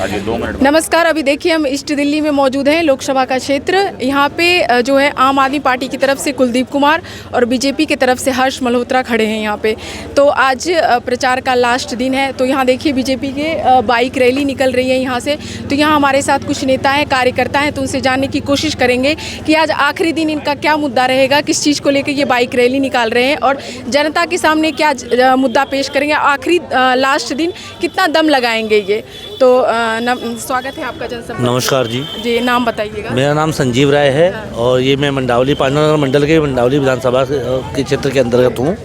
आगे 2 मिनट। नमस्कार, अभी देखिए हम ईस्ट दिल्ली में मौजूद हैं, लोकसभा का क्षेत्र। यहाँ पे जो है आम आदमी पार्टी की तरफ से कुलदीप कुमार और बीजेपी की तरफ से हर्ष मल्होत्रा खड़े हैं यहाँ पे। तो आज प्रचार का लास्ट दिन है, तो यहाँ देखिए बीजेपी के बाइक रैली निकल रही है यहाँ से। तो यहाँ हमारे साथ कुछ नेता हैं, कार्यकर्ता हैं, तो उनसे जानने की कोशिश करेंगे कि आज आखिरी दिन इनका क्या मुद्दा रहेगा, किस चीज़ को लेकर ये बाइक रैली निकाल रहे हैं और जनता के सामने क्या मुद्दा पेश करेंगे, आखिरी लास्ट दिन कितना दम लगाएंगे ये। तो स्वागत है आपका जनसभा। नमस्कार जी, नाम बताइएगा। मेरा नाम संजीव राय है और ये मैं मंडावली पांडुनगर मंडल के मंडावली विधानसभा के क्षेत्र के अंतर्गत हूँ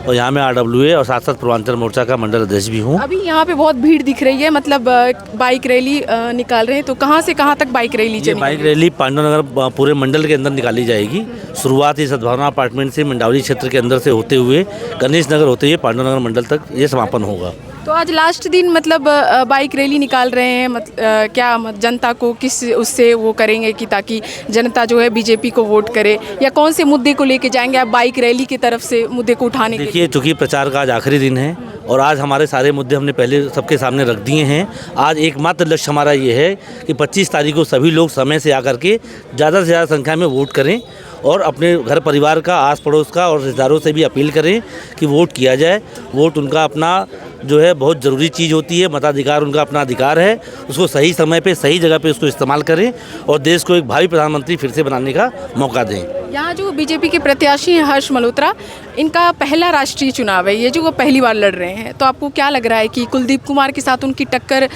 और यहाँ मैं RWA और साथ साथ पूर्वांचल मोर्चा का मंडल अध्यक्ष भी हूँ। अभी यहाँ पे बहुत भीड़ दिख रही है, मतलब बाइक रैली निकाल रहे हैं, तो कहाँ से कहाँ तक बाइक रैली चलेगी? बाइक रैली पांडुनगर पूरे मंडल के अंदर निकाली जाएगी। शुरुआत ही सद्भावना अपार्टमेंट से मंडावली क्षेत्र के अंदर से होते हुए गणेश नगर होते हुए पांडुनगर मंडल तक ये समापन होगा। तो आज लास्ट दिन मतलब बाइक रैली निकाल रहे हैं, क्या जनता को किस उससे वो करेंगे कि ताकि जनता जो है बीजेपी को वोट करे, या कौन से मुद्दे को लेके जाएंगे आप बाइक रैली की तरफ से मुद्दे को उठाने के लिए? देखिए, चूँकि प्रचार का आज आखिरी दिन है और आज हमारे सारे मुद्दे हमने पहले सबके सामने रख दिए हैं। आज एकमात्र लक्ष्य हमारा ये है कि 25 तारीख को सभी लोग समय से आकर के ज़्यादा से ज़्यादा संख्या में वोट करें और अपने घर परिवार का, आस पड़ोस का और रिश्तेदारों से भी अपील करें कि वोट किया जाए। वोट उनका अपना जो है बहुत ज़रूरी चीज़ होती है, मताधिकार उनका अपना अधिकार है, उसको सही समय पे सही जगह पे उसको इस्तेमाल करें और देश को एक भावी प्रधानमंत्री फिर से बनाने का मौका दें। यहाँ जो बीजेपी के प्रत्याशी हैं हर्ष मल्होत्रा, इनका पहला राष्ट्रीय चुनाव है ये, जो वो पहली बार लड़ रहे हैं। तो आपको क्या लग रहा है कि कुलदीप कुमार के साथ उनकी टक्कर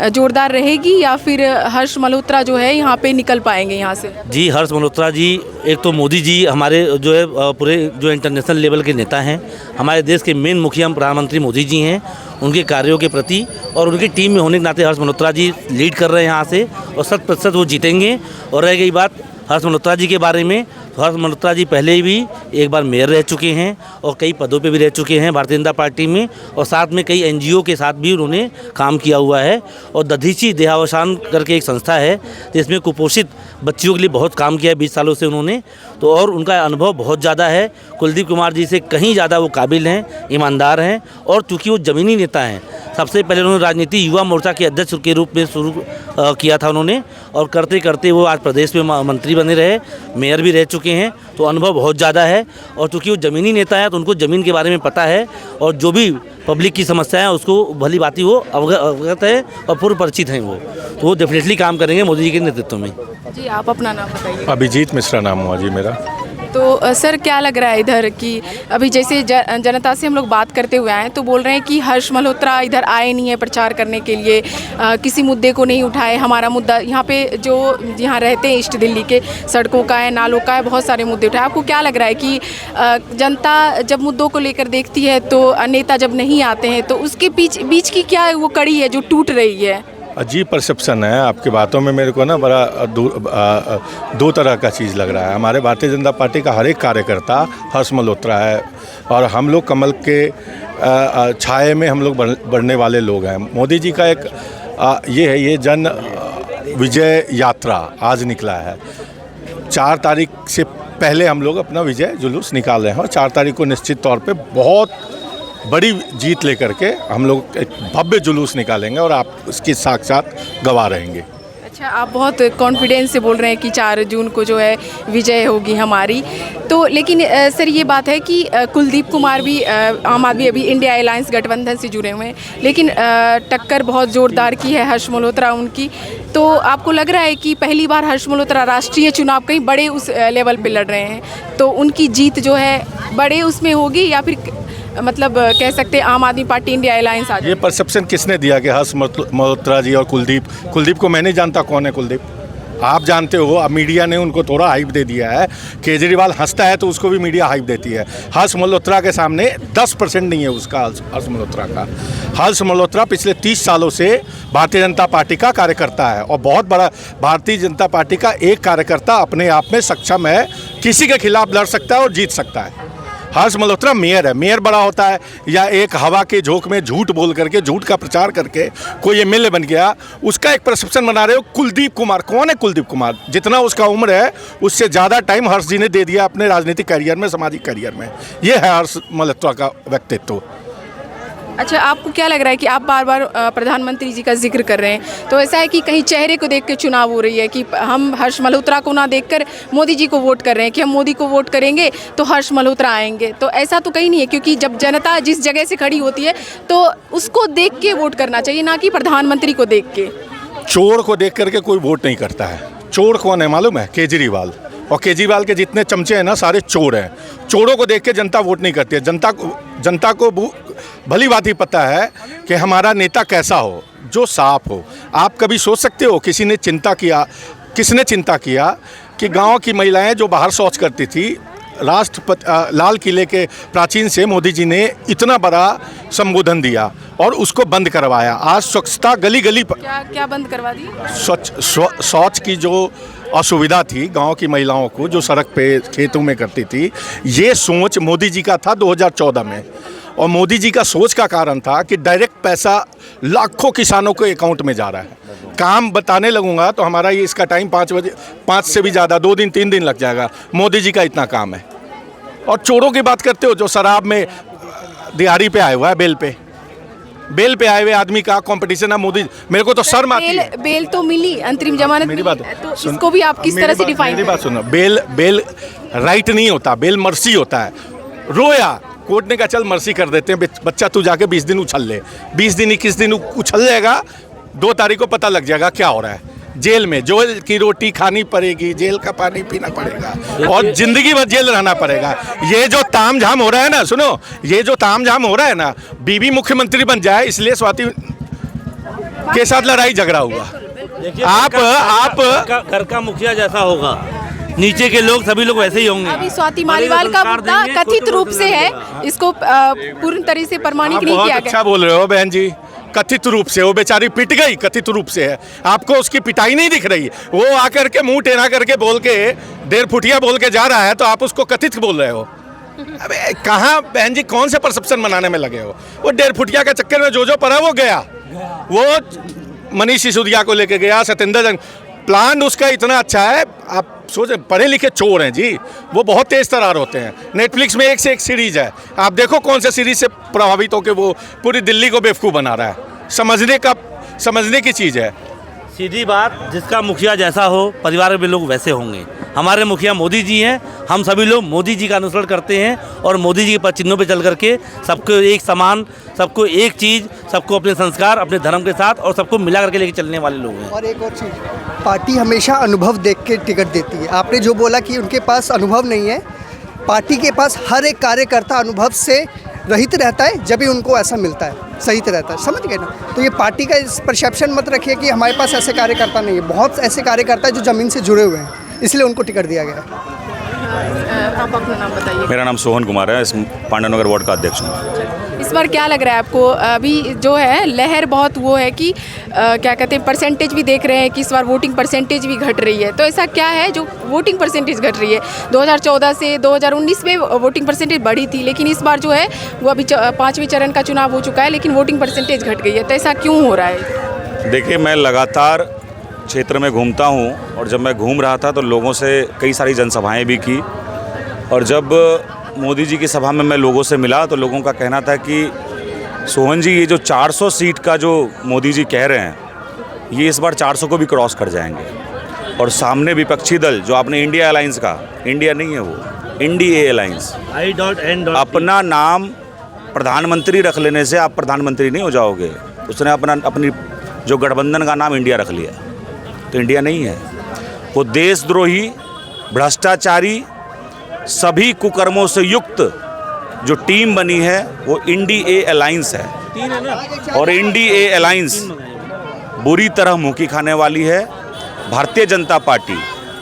जोरदार रहेगी या फिर हर्ष मल्होत्रा जो है यहाँ पे निकल पाएंगे यहाँ से? जी, हर्ष मल्होत्रा जी, एक तो मोदी जी हमारे जो है पूरे जो इंटरनेशनल लेवल के नेता हैं, हमारे देश के मेन मुखिया प्रधानमंत्री मोदी जी हैं, उनके कार्यों के प्रति और उनकी टीम में होने के नाते हर्ष मल्होत्रा जी लीड कर रहे हैं यहाँ से और 100% वो जीतेंगे। और रह गई बात हर्ष मल्होत्रा जी के बारे में, तो हर्ष मल्होत्रा जी पहले भी एक बार मेयर रह चुके हैं और कई पदों पे भी रह चुके हैं भारतीय जनता पार्टी में और साथ में कई NGO के साथ भी उन्होंने काम किया हुआ है। और दधीची देहावसान करके एक संस्था है जिसमें कुपोषित बच्चियों के लिए बहुत काम किया है 20 सालों से उन्होंने, तो और उनका अनुभव बहुत ज़्यादा है। कुलदीप कुमार जी से कहीं ज़्यादा वो काबिल हैं, ईमानदार हैं और चूँकि वो ज़मीनी नेता हैं। सबसे पहले उन्होंने राजनीति युवा मोर्चा के अध्यक्ष के रूप में शुरू किया था उन्होंने और करते करते वो आज प्रदेश में मंत्री बने रहे, मेयर भी रह चुके हैं, तो अनुभव बहुत ज़्यादा है। और चूँकि वो ज़मीनी नेता है तो उनको ज़मीन के बारे में पता है और जो भी पब्लिक की समस्या है उसको भली भांति वो अवगत है और पूर्व परिचित हैं वो, तो वो डेफिनेटली काम करेंगे मोदी जी के नेतृत्व में। जी, आप अपना नाम बताइए। अभिजीत मिश्रा नाम हुआ जी मेरा। तो सर क्या लग रहा है इधर कि अभी जैसे जनता से हम लोग बात करते हुए आए तो बोल रहे हैं कि हर्ष मल्होत्रा इधर आए नहीं है प्रचार करने के लिए, किसी मुद्दे को नहीं उठाए। हमारा मुद्दा यहाँ पे जो यहाँ रहते हैं ईस्ट दिल्ली के, सड़कों का है, नालों का है, बहुत सारे मुद्दे उठाए। आपको क्या लग रहा है कि जनता जब मुद्दों को लेकर देखती है तो नेता जब नहीं आते हैं तो उसके बीच की क्या वो कड़ी है जो टूट रही है? अजीब परसेप्शन है आपकी बातों में, मेरे को ना बड़ा दो तरह का चीज़ लग रहा है। हमारे भारतीय जनता पार्टी का हर एक कार्यकर्ता हर्ष मल्होत्रा है और हम लोग कमल के छाए में हम लोग बढ़ने वाले लोग हैं। मोदी जी का एक ये है, ये जन विजय यात्रा आज निकला है। 4 तारीख से पहले हम लोग अपना विजय जुलूस निकाल रहे हैं और 4 तारीख को निश्चित तौर पे बहुत बड़ी जीत लेकर के हम लोग एक भव्य जुलूस निकालेंगे और आप उसकी साक्षात गवाह रहेंगे। अच्छा, आप बहुत कॉन्फिडेंस से बोल रहे हैं कि 4 जून को जो है विजय होगी हमारी। तो लेकिन सर ये बात है कि कुलदीप कुमार भी आम आदमी अभी इंडिया अलायंस गठबंधन से जुड़े हुए हैं, लेकिन टक्कर बहुत ज़ोरदार की है हर्ष मल्होत्रा उनकी। तो आपको लग रहा है कि पहली बार हर्ष मल्होत्रा राष्ट्रीय चुनाव कहीं बड़े उस लेवल पे लड़ रहे हैं, तो उनकी जीत जो है बड़े उसमें होगी या फिर मतलब कह सकते हैं आम आदमी पार्टी इंडिया अलायंस आ जाए? ये परसेप्शन किसने दिया कि हर्ष मल्होत्रा जी और कुलदीप को मैं नहीं जानता कौन है कुलदीप, आप जानते हो। अब मीडिया ने उनको थोड़ा हाइप दे दिया है। केजरीवाल हंसता है तो उसको भी मीडिया हाइप देती है। हर्ष मल्होत्रा के सामने 10% नहीं है उसका, हर्ष मल्होत्रा का। हर्ष मल्होत्रा पिछले 30 सालों से भारतीय जनता पार्टी का कार्यकर्ता है और बहुत बड़ा भारतीय जनता पार्टी का एक कार्यकर्ता अपने आप में सक्षम है, किसी के खिलाफ लड़ सकता है और जीत सकता है। हर्ष मल्होत्रा मेयर है, मेयर बड़ा होता है या एक हवा के झोंक में झूठ बोल करके, झूठ का प्रचार करके कोई एमएलए बन गया, उसका एक परसेप्शन बना रहे हो। कुलदीप कुमार कौन है? कुलदीप कुमार जितना उसका उम्र है उससे ज़्यादा टाइम हर्ष जी ने दे दिया अपने राजनीतिक करियर में, सामाजिक करियर में। ये है हर्ष मल्होत्रा का व्यक्तित्व। अच्छा, आपको क्या लग रहा है कि आप बार बार प्रधानमंत्री जी का जिक्र कर रहे हैं, तो ऐसा है कि कहीं चेहरे को देख के चुनाव हो रही है कि हम हर्ष मल्होत्रा को ना देखकर मोदी जी को वोट कर रहे हैं कि हम मोदी को वोट करेंगे तो हर्ष मल्होत्रा आएंगे? तो ऐसा तो कहीं नहीं है, क्योंकि जब जनता जिस जगह से खड़ी होती है तो उसको देख के वोट करना चाहिए, ना कि प्रधानमंत्री को देख के। चोर को देख करके कोई वोट नहीं करता है। चोर कौन है मालूम है? केजरीवाल। और केजरीवाल के जितने चमचे हैं ना, सारे चोर हैं। चोरों को देख के जनता वोट नहीं करती है। जनता को भली बात ही पता है कि हमारा नेता कैसा हो, जो साफ हो। आप कभी सोच सकते हो किसने चिंता किया कि गांव की महिलाएं जो बाहर शौच करती थी, लाल किले के प्राचीन से मोदी जी ने इतना बड़ा संबोधन दिया और उसको बंद करवाया। आज स्वच्छता गली गली पर। क्या बंद करवा दी? शौच की जो असुविधा थी गांव की महिलाओं को, जो सड़क पे खेतों में करती थी, ये सोच मोदी जी का था 2014 में। और मोदी जी का सोच का कारण था कि डायरेक्ट पैसा लाखों किसानों के अकाउंट में जा रहा है। काम बताने लगूंगा तो हमारा ये इसका टाइम 5 से भी ज़्यादा 2 दिन 3 दिन लग जाएगा। मोदी जी का इतना काम है। और चोरों की बात करते हो, जो शराब में दिहाड़ी पे आया हुआ है, बेल पे आए हुए आदमी का कंपटीशन है मोदी। मेरे को तो शर्म आती है। बेल तो मिली, अंतरिम जमानत मेरी मिली, बात तो इसको भी आप किस तरह से डिफाइन मेरी बात सुनो। बेल राइट नहीं होता, बेल मर्सी होता है। रोया, कोर्ट ने कहा चल मर्सी कर देते हैं, बच्चा तू जाके 20 दिन उछल ले। 20 दिन 21 दिन उछल जाएगा, 2 तारीख को पता लग जाएगा क्या हो रहा है। जेल में जेल की रोटी खानी पड़ेगी, जेल का पानी पीना पड़ेगा और जिंदगी भर जेल रहना पड़ेगा। ये जो तामझाम हो रहा है ना, सुनो, ये जो तामझाम हो रहा है ना, बीबी मुख्यमंत्री बन जाए इसलिए स्वाति के साथ लड़ाई झगड़ा हुआ। आप घर का मुखिया जैसा होगा, नीचे के लोग सभी लोग वैसे ही होंगे। अभी स्वाति मालीवाल का मुद्दा कथित रूप से है, इसको पूर्ण तरह से प्रमाणित नहीं किया गया। अच्छा बोल रहे हो बहन जी, कथित रूप से। वो बेचारी पिट गई, कथित रूप से है। आपको उसकी पिटाई नहीं दिख रही। वो आकर के मुंह टेढ़ा करके बोल के 1.5 फुटिया बोल के जा रहा है, तो आप उसको कथित बोल रहे हो। अबे कहाँ बहन जी, कौन से परसेप्शन बनाने में लगे हो? वो 1.5 फुटिया के चक्कर में जो पड़ा वो गया। वो मनीष सिसोदिया को लेके गया, सत्येंद्र जैन। प्लान उसका इतना अच्छा है। आप सोचे, पढ़े लिखे चोर हैं जी, वो बहुत तेज तरार होते हैं। नेटफ्लिक्स में एक से एक सीरीज है, आप देखो कौन से सीरीज से प्रभावित होकर वो पूरी दिल्ली को बेवकूफ़ बना रहा है। समझने की चीज़ है। सीधी बात, जिसका मुखिया जैसा हो परिवार में लोग वैसे होंगे। हमारे मुखिया मोदी जी हैं, हम सभी लोग मोदी जी का अनुसरण करते हैं और मोदी जी के पद चिन्हों पर चल करके सबको एक समान, सबको एक चीज़, सबको अपने संस्कार, अपने धर्म के साथ और सबको मिला करके लेके चलने वाले लोग हैं। और एक और चीज़, पार्टी हमेशा अनुभव देख के टिकट देती है। आपने जो बोला कि उनके पास अनुभव नहीं है, पार्टी के पास हर एक कार्यकर्ता अनुभव से रहित रहता है, जब भी उनको ऐसा मिलता है, सही रहता है। समझ गए ना? तो ये पार्टी का इस परसेप्शन मत रखिए कि हमारे पास ऐसे कार्यकर्ता नहीं है। बहुत ऐसे कार्यकर्ता जो ज़मीन से जुड़े हुए हैं, इसलिए उनको टिकट दिया गया है। आप अपना नाम बताइए। मेरा नाम सोहन कुमार है, इस पांडवनगर वार्ड का अध्यक्ष हूँ। इस बार क्या लग रहा है आपको? अभी जो है लहर बहुत वो है कि क्या कहते हैं, परसेंटेज भी देख रहे हैं कि इस बार वोटिंग परसेंटेज भी घट रही है। तो ऐसा क्या है जो वोटिंग परसेंटेज घट रही है? 2014 से 2019 में वोटिंग परसेंटेज बढ़ी थी, लेकिन इस बार जो है वो अभी 5वें चरण का चुनाव हो चुका है, लेकिन वोटिंग परसेंटेज घट गई है। तो ऐसा क्यों हो रहा है? देखिए, मैं लगातार क्षेत्र में घूमता हूँ और जब मैं घूम रहा था तो लोगों से कई सारी जनसभाएं भी की। और जब मोदी जी की सभा में मैं लोगों से मिला तो लोगों का कहना था कि सोहन जी, ये जो 400 सीट का जो मोदी जी कह रहे हैं, ये इस बार 400 को भी क्रॉस कर जाएंगे। और सामने विपक्षी दल, जो आपने इंडिया अलायंस का, इंडिया नहीं है वो, इंडिया अलायंस, अपना नाम प्रधानमंत्री रख लेने से आप प्रधानमंत्री नहीं हो जाओगे। उसने अपनी जो गठबंधन का नाम इंडिया रख लिया, तो इंडिया नहीं है वो। देशद्रोही, भ्रष्टाचारी, सभी कुकर्मों से युक्त जो टीम बनी है वो इंडिया अलायंस है। और इंडिया अलायंस बुरी तरह मुँह खाने वाली है। भारतीय जनता पार्टी,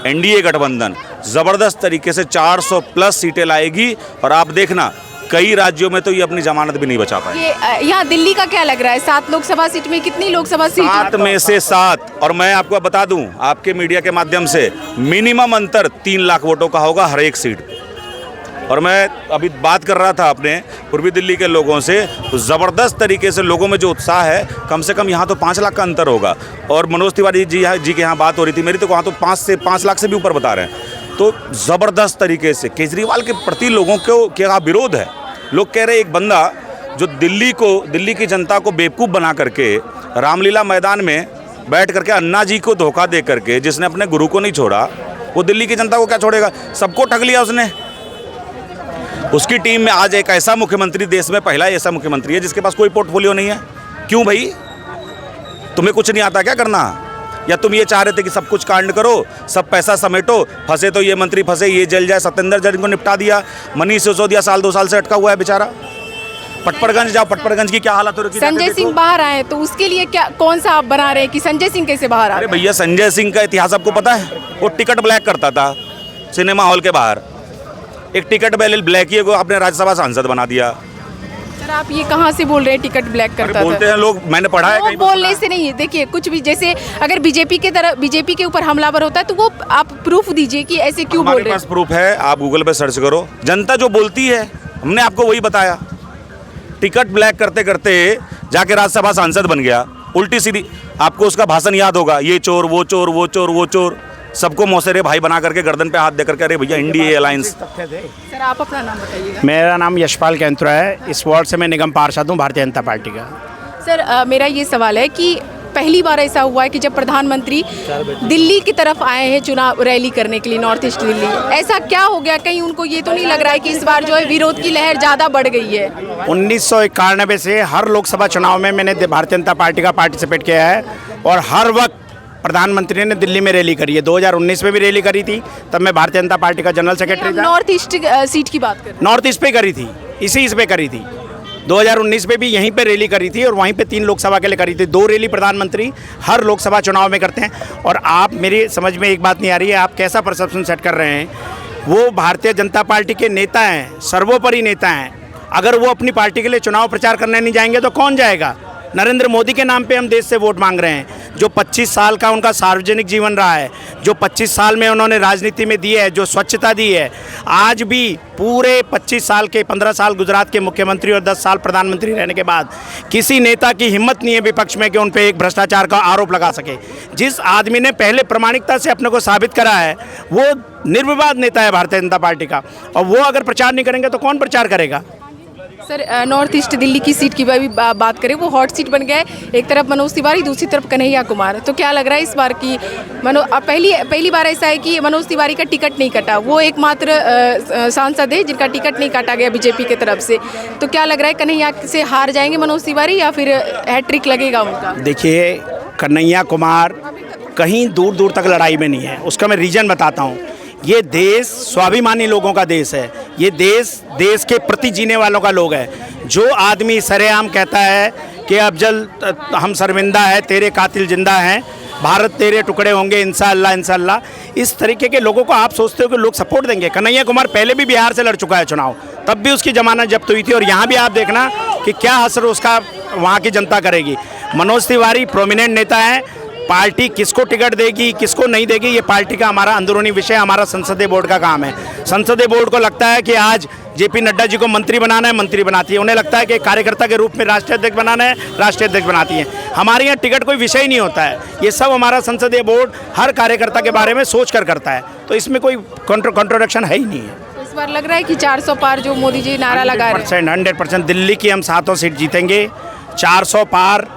एनडीए गठबंधन ज़बरदस्त तरीके से 400 प्लस सीटें लाएगी। और आप देखना, कई राज्यों में तो ये अपनी जमानत भी नहीं बचा पाए। ये यहाँ दिल्ली का क्या लग रहा है? 7 लोकसभा सीट में कितनी लोकसभा सीट? 7 में से 7। और मैं आपको बता दूं, आपके मीडिया के माध्यम से, मिनिमम अंतर 3 लाख वोटों का होगा हर एक सीट पे। और मैं अभी बात कर रहा था अपने पूर्वी दिल्ली के लोगों से, तो ज़बरदस्त तरीके से लोगों में जो उत्साह है, कम से कम यहाँ तो 5 लाख का अंतर होगा। और मनोज तिवारी जी के यहाँ बात हो रही थी मेरी, तो वहाँ तो 5 लाख से भी ऊपर बता रहे हैं। तो ज़बरदस्त तरीके से केजरीवाल के प्रति लोगों को क्या विरोध है। लोग कह रहे हैं एक बंदा जो दिल्ली की जनता को बेवकूफ़ बना करके रामलीला मैदान में बैठ करके अन्ना जी को धोखा दे करके, जिसने अपने गुरु को नहीं छोड़ा, वो दिल्ली की जनता को क्या छोड़ेगा? सबको ठग लिया उसने। उसकी टीम में आज एक ऐसा मुख्यमंत्री, देश में पहला ऐसा मुख्यमंत्री है जिसके पास कोई पोर्टफोलियो नहीं है। क्यों भाई? तुम्हें कुछ नहीं आता क्या करना? या तुम ये चाह रहे थे कि सब कुछ कांड करो, सब पैसा समेटो, फंसे तो ये मंत्री फंसे, ये जल जाए, सत्येंद्र जैन को निपटा दिया, मनीष सिसोदिया साल 2 साल से अटका हुआ है बेचारा। पटपड़गंज जाओ, पटपड़गंज की क्या हालत हो रही है? संजय सिंह बाहर आए तो उसके लिए क्या, कौन सा आप बना रहे हैं कि संजय सिंह कैसे बाहर आ अरे रहे हैं? भैया, संजय सिंह का इतिहास आपको पता है? वो टिकट ब्लैक करता था सिनेमा हॉल के बाहर। एक टिकट ब्लैक ही को आपने राज्यसभा सांसद बना दिया। सर आप ये कहाँ से बोल रहे हैं टिकट ब्लैक करता बोलते था? हैं लोग, मैंने पढ़ा है वो कहीं। बोलने से नहीं, देखिए कुछ भी, जैसे अगर बीजेपी के ऊपर हमलावर होता है तो वो आप प्रूफ दीजिए कि ऐसे क्यों बोल हमारे रहे पास हैं। प्रूफ है, आप गूगल पे सर्च करो। जनता जो बोलती है, हमने आपको वही बताया। टिकट ब्लैक करते करते जाके राज्यसभा सांसद बन गया, उल्टी सीधी। आपको उसका भाषण याद होगा, ये चोर वो चोर, वो चोर वो चोर, सबको मौसेरे भाई बना करके गर्दन पे हाथ दे करके, अरे भैया इंडिया अलायंस। सर आप अपना नाम बताइएगा। मेरा नाम यशपाल कैंत्रा है। इस वार्ड से मैं निगम पार्षद हूँ भारतीय जनता पार्टी का। सर मेरा ये सवाल है कि पहली बार ऐसा हुआ है कि जब प्रधानमंत्री दिल्ली की तरफ आए हैं चुनाव रैली करने के लिए, नॉर्थ ईस्ट दिल्ली, ऐसा क्या हो गया? कहीं उनको ये तो नहीं लग रहा है कि इस बार जो है विरोध की लहर ज़्यादा बढ़ गई है? 1991 से हर लोकसभा चुनाव में मैंने भारतीय जनता पार्टी का पार्टिसिपेट किया है और हर वक्त प्रधानमंत्री ने दिल्ली में रैली करी है। 2019 में भी रैली करी थी, तब मैं भारतीय जनता पार्टी का जनरल सेक्रेटरी था। नॉर्थ ईस्ट सीट की बात करें, नॉर्थ ईस्ट पे करी थी, इस पे करी थी। 2019 में भी यहीं पे रैली करी थी और वहीं पे 3 लोकसभा के लिए करी थी। 2 रैली प्रधानमंत्री हर लोकसभा चुनाव में करते हैं। और आप, मेरी समझ में एक बात नहीं आ रही है, आप कैसा परसेप्शन सेट कर रहे हैं? वो भारतीय जनता पार्टी के नेता हैं, सर्वोपरि नेता हैं। अगर वो अपनी पार्टी के लिए चुनाव प्रचार करने नहीं जाएंगे तो कौन जाएगा? नरेंद्र मोदी के नाम पे हम देश से वोट मांग रहे हैं। जो 25 साल का उनका सार्वजनिक जीवन रहा है, जो 25 साल में उन्होंने राजनीति में दी है, जो स्वच्छता दी है, आज भी पूरे 25 साल के 15 साल गुजरात के मुख्यमंत्री और 10 साल प्रधानमंत्री रहने के बाद किसी नेता की हिम्मत नहीं है विपक्ष में कि उन पर एक भ्रष्टाचार का आरोप लगा सके। जिस आदमी ने पहले प्रामाणिकता से अपने को साबित करा है, वो निर्विवाद नेता है भारतीय जनता पार्टी का, और वो अगर प्रचार नहीं करेंगे तो कौन प्रचार करेगा? सर नॉर्थ ईस्ट दिल्ली की सीट की भी बात करें, वो हॉट सीट बन गया है। एक तरफ मनोज तिवारी, दूसरी तरफ कन्हैया कुमार। तो क्या लग रहा है इस बार की पहली बार ऐसा है कि मनोज तिवारी का टिकट नहीं कटा, वो एकमात्र सांसद है जिनका टिकट नहीं काटा गया बीजेपी की तरफ से। तो क्या लग रहा है कन्हैया से हार जाएंगे मनोज तिवारी या फिर हैट्रिक लगेगा उनका? देखिए, कन्हैया कुमार कहीं दूर दूर तक लड़ाई में नहीं है। उसका मैं रीज़न बताता हूँ। ये देश स्वाभिमानी लोगों का देश है। ये देश के प्रति जीने वालों का लोग है। जो आदमी सरेआम कहता है कि अफजल हम शर्मिंदा है, तेरे कातिल जिंदा हैं, भारत तेरे टुकड़े होंगे इंशाअल्लाह इंशाअल्लाह, इस तरीके के लोगों को आप सोचते हो कि लोग सपोर्ट देंगे? कन्हैया कुमार पहले भी बिहार से लड़ चुका है चुनाव, तब भी उसकी जमानत जब्त हुई थी। और यहाँ भी आप देखना कि क्या असर उसका वहाँ की जनता करेगी। मनोज तिवारी प्रोमिनेंट नेता है। पार्टी किसको टिकट देगी, किसको नहीं देगी, ये पार्टी का हमारा अंदरूनी विषय, हमारा संसदीय बोर्ड का काम है। संसदीय बोर्ड को लगता है कि आज जेपी नड्डा जी को मंत्री बनाना है, मंत्री बनाती है। उन्हें लगता है कि कार्यकर्ता के रूप में राष्ट्रीय अध्यक्ष बनाना है, राष्ट्रीय अध्यक्ष बनाती है। हमारे यहाँ टिकट कोई विषय नहीं होता है। ये सब हमारा संसदीय बोर्ड हर कार्यकर्ता के बारे में सोच कर करता है। तो इसमें कोई कॉन्ट्रोडक्शन है ही नहीं है। इस बार लग रहा है कि 400 पार जो मोदी जी नारा लगा रहे हैं। 100% दिल्ली की हम 7 सीट जीतेंगे। 400 पार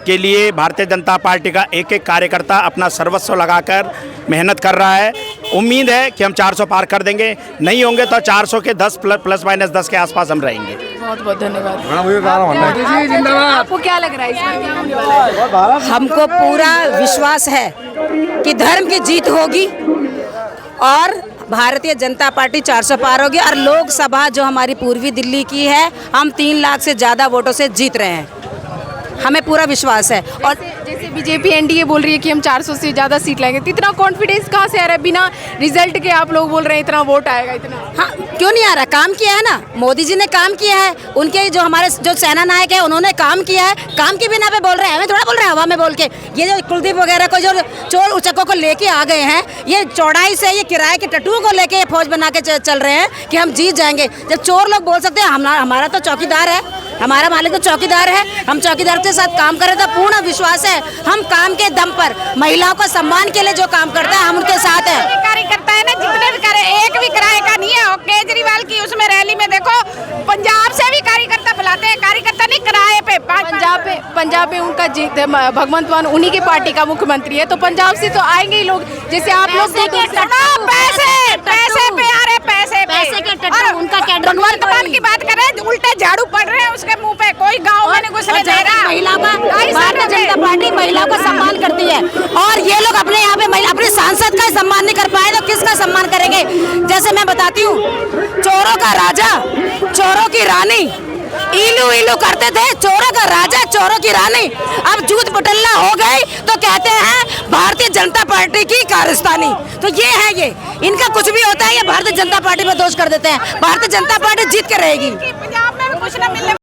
के लिए भारतीय जनता पार्टी का एक एक कार्यकर्ता अपना सर्वस्व लगाकर मेहनत कर रहा है। उम्मीद है कि हम 400 पार कर देंगे। नहीं होंगे तो 400 के 10 प्लस माइनस 10 के आसपास हम रहेंगे। बहुत बहुत धन्यवाद। आपको क्या लग रहा है इस बार क्या होने वाला है? हमको पूरा विश्वास है कि धर्म की जीत होगी और भारतीय जनता पार्टी 400 पार होगी। और लोकसभा जो हमारी पूर्वी दिल्ली की है, हम 3 लाख से ज़्यादा वोटों से जीत रहे हैं। हमें पूरा विश्वास है। और जैसे बीजेपी एनडीए बोल रही है कि हम 400 से ज़्यादा सीट लाएंगे, तो इतना कॉन्फिडेंस कहाँ से आ रहा है? बिना रिजल्ट के आप लोग बोल रहे हैं इतना वोट आएगा, इतना? हाँ, क्यों नहीं आ रहा? काम किया है ना, मोदी जी ने काम किया है। उनके जो हमारे जो सेना नायक है उन्होंने काम किया है। काम के बिना पे बोल रहे हैं, हमें थोड़ा बोल रहे हैं हवा में बोल के। ये जो कुलदीप वगैरह को जो चोर उचक्कों को लेके आ गए हैं, ये चौड़ाई से ये किराए के टट्टुओं को लेके फौज बना के चल रहे हैं कि हम जीत जाएंगे। जब चोर लोग बोल सकते हैं हमारा तो चौकीदार है, हमारा मालिक तो चौकीदार है, हम चौकीदार के साथ काम करें तो पूर्ण विश्वास है हम काम के दम पर महिलाओं को सम्मान के लिए जो काम करता है हम उनके साथ हैं। कार्यकर्ता है ना, जितने भी करे, एक भी किराए का नहीं है। और केजरीवाल की उसमें रैली में देखो, पंजाब से भी कार्यकर्ता लाते हैं कार्यकर्ता नहीं, किराए पे पंजाब में उनका जीत है, भगवंत मान उन्हीं की पार्टी का मुख्यमंत्री है, तो पंजाब से तो आएंगे ही लोग। जैसे आप लोग पैसे पे आ रहे, पैसे के और उनका क्या भगवंत मान की बात करें, उल्टे झाड़ू पड़ रहे हैं उसके मुंह पे, कोई गाँव में नहीं घुसने दे रहा। महिला का भारतीय जनता पार्टी महिलाओं का सम्मान करती है, और ये लोग अपने यहाँ पे महिला अपने सांसद का सम्मान नहीं कर पाए तो किसका सम्मान करेंगे। जैसे मैं बताती हूँ, चोरों का राजा चोरों की रानी, इलू इलू करते थे, चोरों का राजा चोरों की रानी, अब जूत पटल्ला हो गए तो कहते हैं भारतीय जनता पार्टी की कारस्तानी। तो ये है, ये इनका कुछ भी होता है ये भारतीय जनता पार्टी पे दोष कर देते हैं। भारतीय जनता पार्टी जीत के रहेगी। पंजाब में कुछ न मिलने